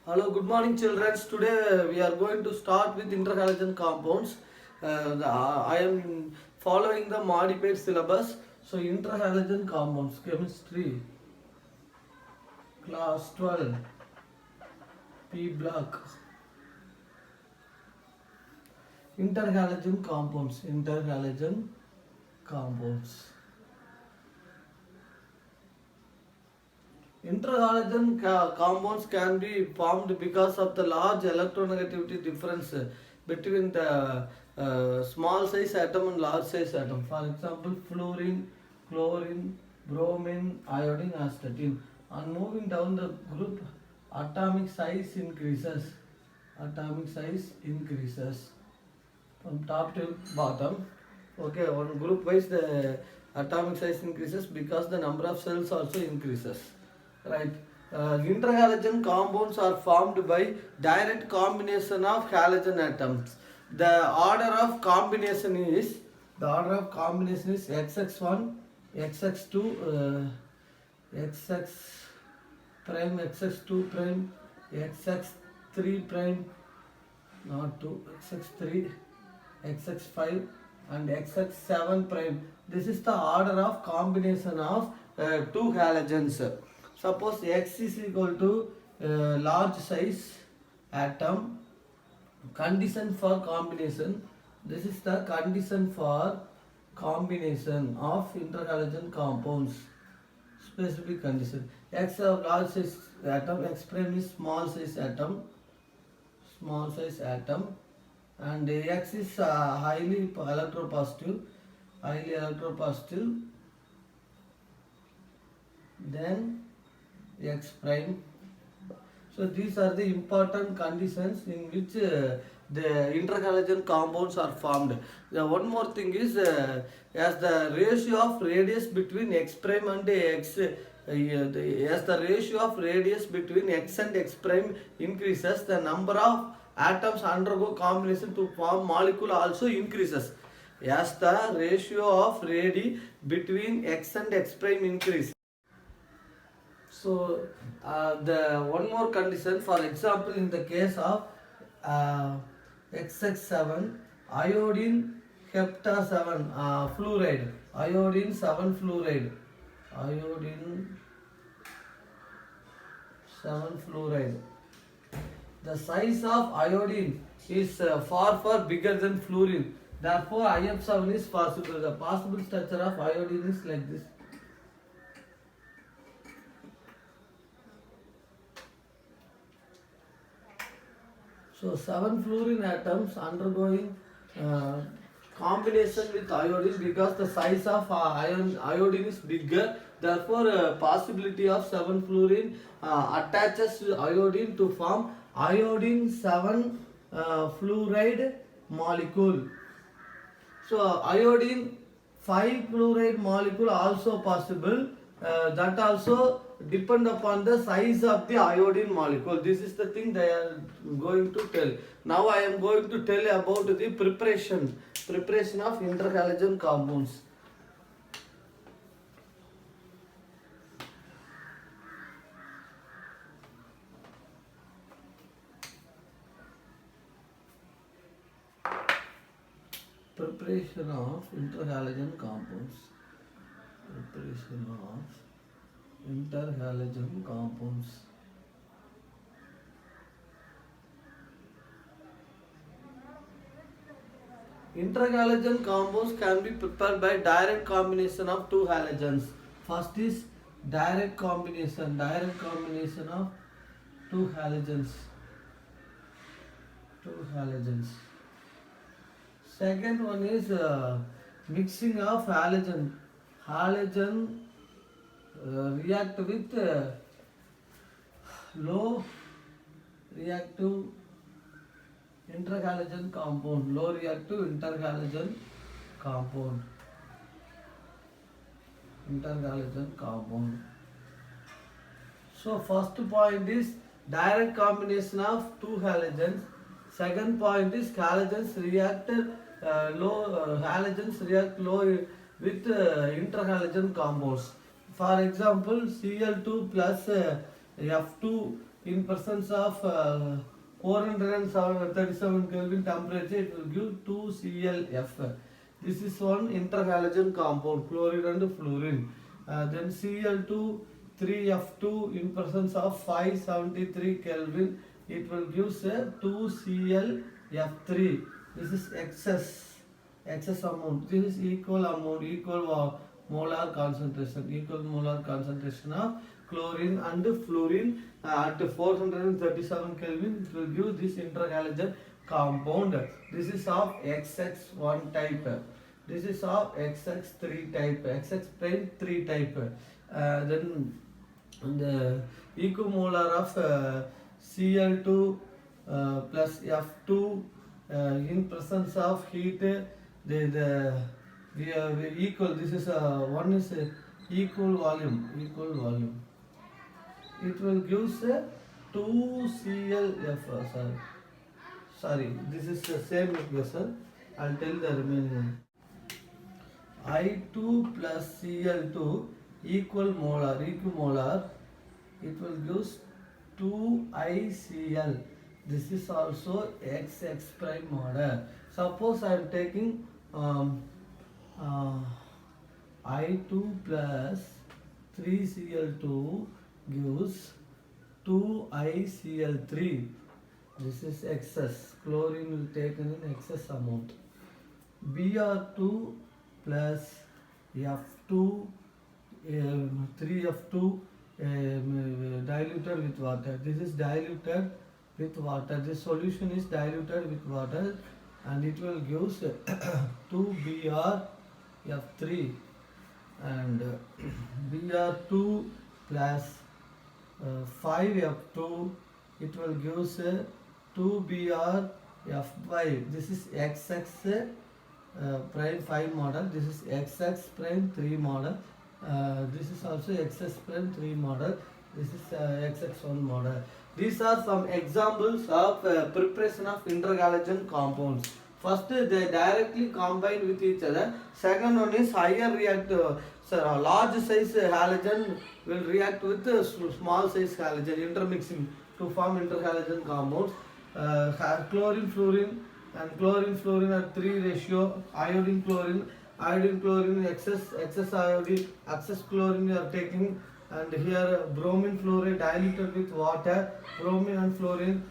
Hello, good morning, children. Today we are going to start with interhalogen compounds. I am following the modified syllabus. So, interhalogen compounds, chemistry, class 12, P block. Interhalogen compounds. Interhalogen compounds can be formed because of the large electronegativity difference between the small size atom and large size atom. For example, fluorine, chlorine, bromine, iodine, astatine. On moving down the group, atomic size increases. Atomic size increases from top to bottom. Okay, on group wise the atomic size increases because the number of cells also increases. Right. Interhalogen compounds are formed by direct combination of halogen atoms. The order of combination is XX1, XX2, XX prime, XX2 prime, XX3 prime, not 2, XX3, XX5 and XX7 prime. This is the order of combination of two halogens. Suppose X is equal to large size atom. Condition for combination. This is the condition for combination of interhalogen compounds. Specific condition. X of large size atom, X prime is small size atom. Small size atom. And X is highly electropositive. Then X prime. So these are the important conditions in which the interhalogen compounds are formed. One more thing is as the ratio of radius between X prime and X as the ratio of radius between X and X prime increases, the number of atoms undergo combination to form molecule also increases. As the ratio of radii between X and X prime increases. So the one more condition, for example, in the case of XX7, iodine hepta7 fluoride, iodine 7 fluoride, The size of iodine is far bigger than fluorine. Therefore, IF7 is possible. The possible structure of iodine is like this. So 7 fluorine atoms undergoing combination with iodine because the size of iodine is bigger. Therefore, possibility of 7 fluorine attaches to iodine to form iodine 7 fluoride molecule. So iodine 5 fluoride molecule also possible. That also depend upon the size of the iodine molecule. This is the thing they are going to tell. Now I am going to tell about the preparation of interhalogen compounds. Preparation of interhalogen compounds. Interhalogen compounds can be prepared by direct combination of two halogens. First is direct combination of two halogens. Second one is mixing of halogen react with low reactive interhalogen compound. So first point is direct combination of two halogens. Second point is halogens react low with interhalogen compounds. For example, Cl2 plus F2 in presence of 437 Kelvin temperature, it will give 2ClF. This is one interhalogen compound, chlorine and fluorine. Then Cl2 3F2 in presence of 573 Kelvin, it will give 2ClF3. This is excess amount. This is equal amount, molar concentration of chlorine and fluorine at 437 Kelvin. It will give this interhalogen compound. This is of XX1 type. This is of XX3 type, XX prime 3 type. Then the equimolar of Cl2 plus F2 in presence of heat, we are equal. This is one is equal volume. It will give 2ClF. Sorry, this is the same equation. I'll tell the remaining. I2 plus Cl2 equimolar, it will give 2ICl. This is also XX prime model. Suppose I am taking I2 plus 3Cl2 gives 2ICl3. This is excess. Chlorine will take in excess amount. Br2 plus F2, 3F2 diluted with water. This is diluted with water. This solution is diluted with water and it will give 2Br and Br2 plus 5F2, it will give 2Br5. This is XX prime 5 model. This is XX prime 3 model. This is also XX prime 3 model. This is XX1 model. These are some examples of preparation of interhalogen compounds. First, they directly combine with each other. Second one is higher reactor. Large size halogen will react with small size halogen, intermixing to form interhalogen compounds. Chlorine, fluorine, and chlorine, fluorine are 3 ratio. Iodine, chlorine, excess iodine, excess chlorine you are taking. And here bromine fluoride diluted with water, bromine and fluorine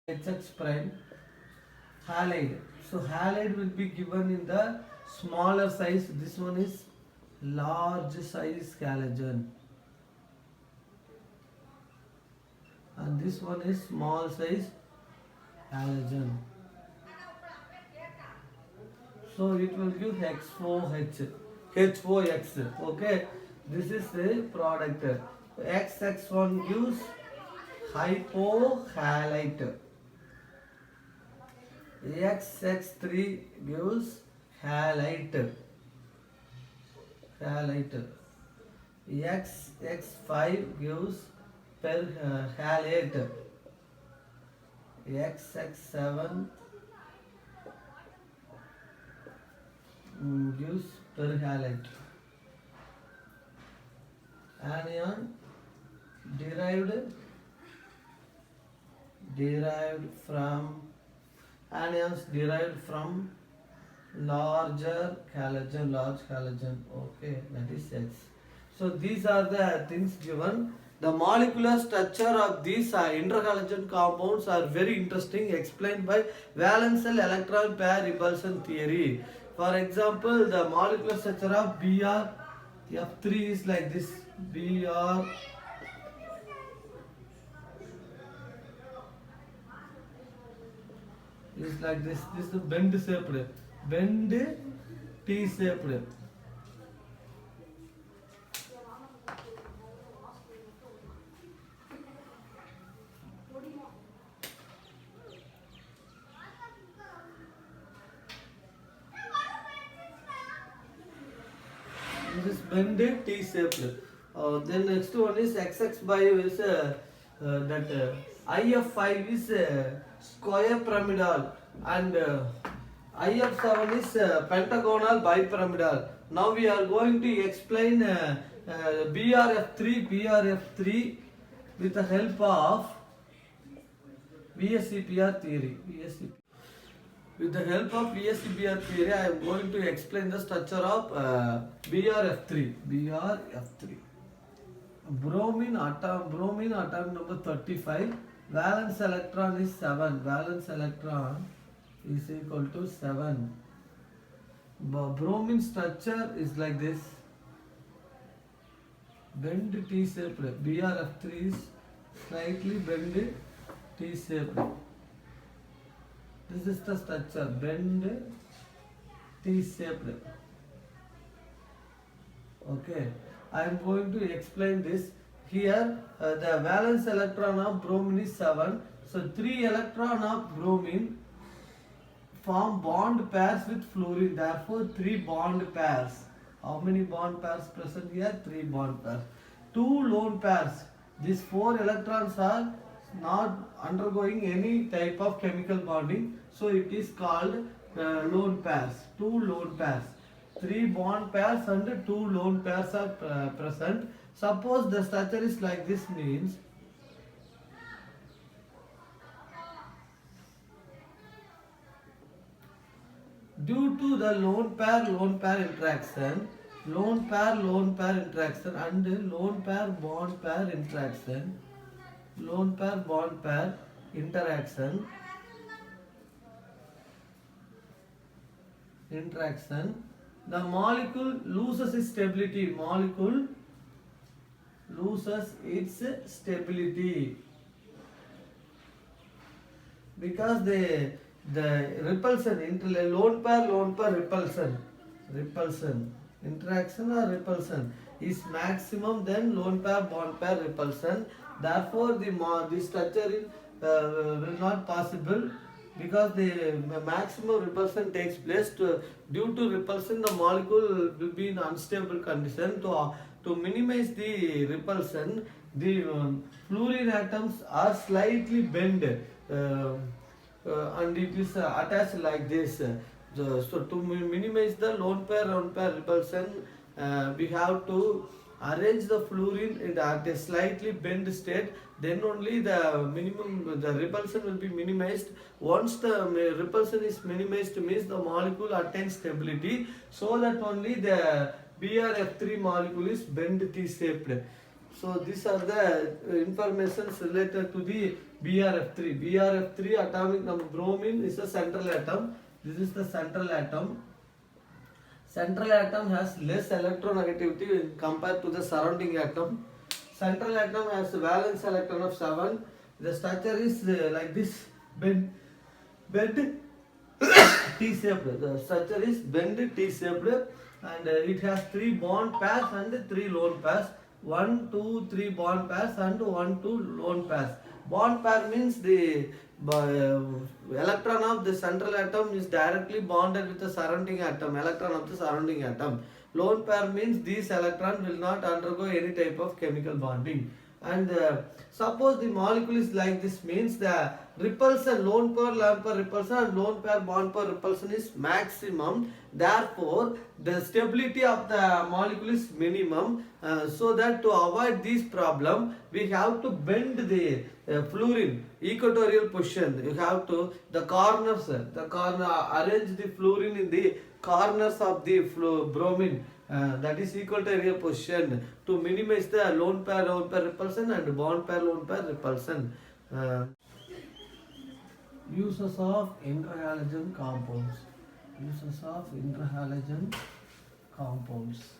HX prime halide. So halide will be given in the smaller size. This one is large size halogen, and this one is small size halogen. So it will give X4H, HOX. Okay, this is the product. XX1 gives hypohalite. XX3 gives halite. XX5 gives halate. XX7 gives perhalate. Anion derived from anions derived from large halogen. Okay, that is X. So these are the things given. The molecular structure of these interhalogen compounds are very interesting, explained by valence shell electron pair repulsion theory. For example, the molecular structure of BrF3 is like this. Br is like this. This is bend shaped, bend T shaped. This is bend T shaped. Then next one is XX by is that IF5 is square pyramidal, and IF7 is pentagonal bipyramidal. Now we are going to explain BRF3 with the help of VSEPR theory. With the help of VSEPR theory, I am going to explain the structure of BRF3. Bromine atom number 35. Valence electron is 7. Valence electron is equal to 7. Bromine structure is like this. Bend T shaped. BRF3 is slightly bend T shaped. This is the structure, bend T shaped. Okay, I am going to explain this. Here the valence electron of bromine is 7. So 3 electron of bromine form bond pairs with fluorine. Therefore 3 bond pairs. How many bond pairs present here? 3 bond pairs. 2 lone pairs. These 4 electrons are not undergoing any type of chemical bonding, so it is called lone pairs. 2 lone pairs. 3 bond pairs and 2 lone pairs are present. Suppose the structure is like this, means due to the lone pair interaction, lone pair interaction and lone pair bond pair interaction, the molecule loses its stability. Because the repulsion, lone pair repulsion, interaction or repulsion is maximum than lone pair bond pair repulsion. Therefore the structure will not possible, because the maximum repulsion takes place. Due to repulsion, the molecule will be in unstable condition. To minimize the repulsion, the fluorine atoms are slightly bent and it is attached like this. So to minimize the lone pair repulsion, we have to arrange the fluorine at a slightly bent state. Then only the repulsion will be minimized. Once the repulsion is minimized, means the molecule attains stability, so that only the BRF3 molecule is bend T shaped. So these are the informations related to the BrF3. BrF3 atomic number. Bromine is a central atom. This is the central atom. Central atom has less electronegativity when compared to the surrounding atom. Central atom has a valence electron of 7. The structure is like this, bend T-shaped. The structure is bend T-shaped, and it has 3 bond pairs and 3 lone pairs. 1, 2, 3 bond pairs and 1, 2 lone pairs. Bond pair means the electron of the central atom is directly bonded with the surrounding atom, electron of the surrounding atom. Lone pair means these electrons will not undergo any type of chemical bonding. And suppose the molecule is like this, means the repulsion, lone pair repulsion and lone pair bond pair repulsion is maximum. Therefore, the stability of the molecule is minimum. So that to avoid this problem, we have to bend the fluorine equatorial position. You have to arrange the fluorine in the corners of the bromine. That is equatorial position to minimize the lone pair repulsion and bond pair lone pair repulsion. Uses of interhalogen compounds. Uses of interhalogen compounds.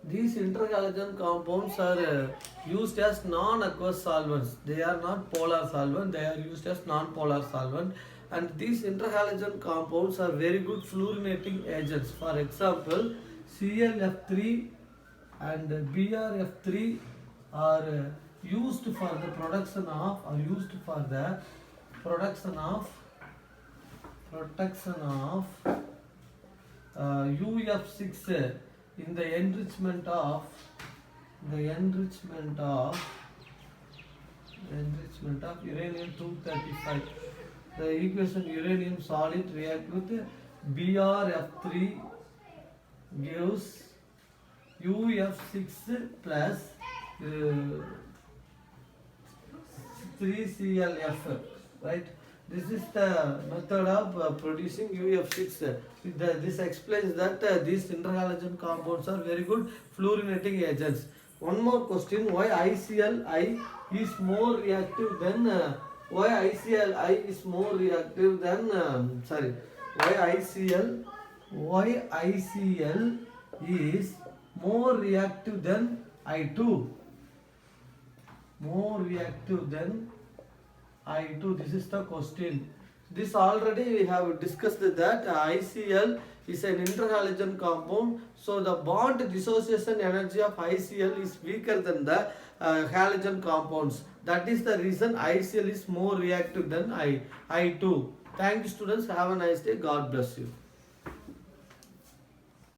These interhalogen compounds are used as non-aqueous solvents. They are not polar solvent. They are used as non-polar solvent. And these interhalogen compounds are very good fluorinating agents. For example, ClF3 and BrF3 are used for the production of UF6 in the enrichment of uranium-235. The equation uranium solid react with BrF3 gives UF6 plus 3ClF, right? This is the method of producing UF6. This explains that these interhalogen compounds are very good fluorinating agents. One more question: why ICLI is more reactive than why ICLI is more reactive than why ICL is more reactive than I2? More reactive than I2. This is the question. This already we have discussed that ICL is an interhalogen compound. So the bond dissociation energy of ICL is weaker than the halogen compounds. That is the reason ICL is more reactive than I2. Thank you, students. Have a nice day. God bless you.